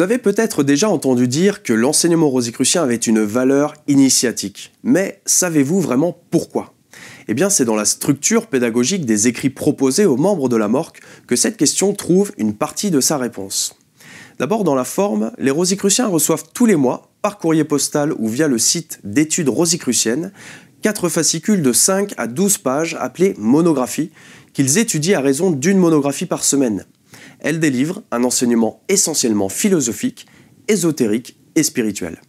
Vous avez peut-être déjà entendu dire que l'enseignement rosicrucien avait une valeur initiatique. Mais savez-vous vraiment pourquoi? Eh bien, c'est dans la structure pédagogique des écrits proposés aux membres de la MORC que cette question trouve une partie de sa réponse. D'abord, dans la forme, les rosicruciens reçoivent tous les mois, par courrier postal ou via le site d'études rosicruciennes, 4 fascicules de 5 à 12 pages appelées monographies, qu'ils étudient à raison d'une monographie par semaine. Elles délivrent un enseignement essentiellement philosophique, ésotérique et spirituel.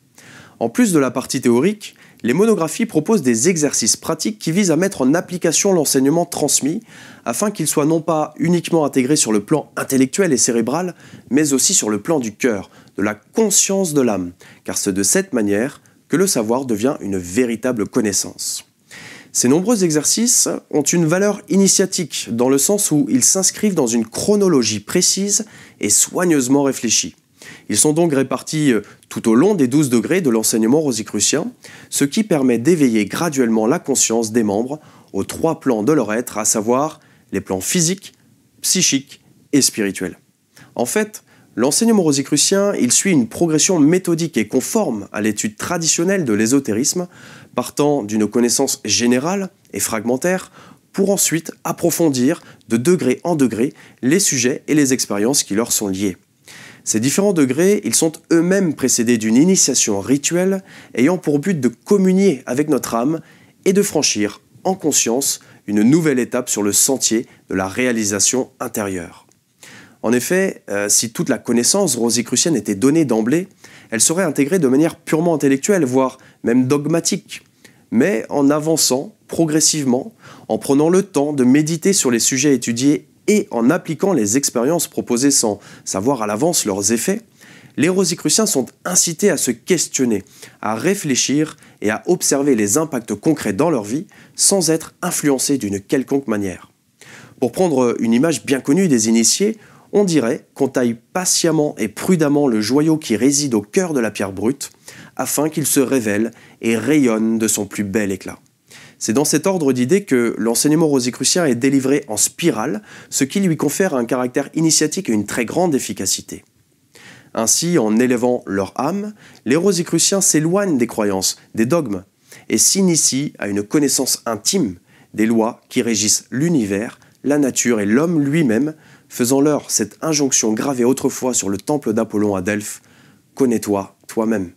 En plus de la partie théorique, les monographies proposent des exercices pratiques qui visent à mettre en application l'enseignement transmis, afin qu'il soit non pas uniquement intégré sur le plan intellectuel et cérébral, mais aussi sur le plan du cœur, de la conscience de l'âme, car c'est de cette manière que le savoir devient une véritable connaissance. Ces nombreux exercices ont une valeur initiatique, dans le sens où ils s'inscrivent dans une chronologie précise et soigneusement réfléchie. Ils sont donc répartis tout au long des 12 degrés de l'enseignement rosicrucien, ce qui permet d'éveiller graduellement la conscience des membres aux 3 plans de leur être, à savoir les plans physiques, psychiques et spirituels. En fait, l'enseignement rosicrucien, il suit une progression méthodique et conforme à l'étude traditionnelle de l'ésotérisme, partant d'une connaissance générale et fragmentaire, pour ensuite approfondir de degré en degré les sujets et les expériences qui leur sont liées. Ces différents degrés, ils sont eux-mêmes précédés d'une initiation rituelle ayant pour but de communier avec notre âme et de franchir, en conscience, une nouvelle étape sur le sentier de la réalisation intérieure. En effet, si toute la connaissance rosicrucienne était donnée d'emblée, elle serait intégrée de manière purement intellectuelle, voire même dogmatique. Mais en avançant progressivement, en prenant le temps de méditer sur les sujets étudiés et en appliquant les expériences proposées sans savoir à l'avance leurs effets, les rosicruciens sont incités à se questionner, à réfléchir et à observer les impacts concrets dans leur vie sans être influencés d'une quelconque manière. Pour prendre une image bien connue des initiés, on dirait qu'on taille patiemment et prudemment le joyau qui réside au cœur de la pierre brute, afin qu'il se révèle et rayonne de son plus bel éclat. C'est dans cet ordre d'idées que l'enseignement rosicrucien est délivré en spirale, ce qui lui confère un caractère initiatique et une très grande efficacité. Ainsi, en élevant leur âme, les rosicruciens s'éloignent des croyances, des dogmes, et s'initient à une connaissance intime des lois qui régissent l'univers, la nature et l'homme lui-même, faisant leur cette injonction gravée autrefois sur le temple d'Apollon à Delphes: « Connais-toi toi-même ».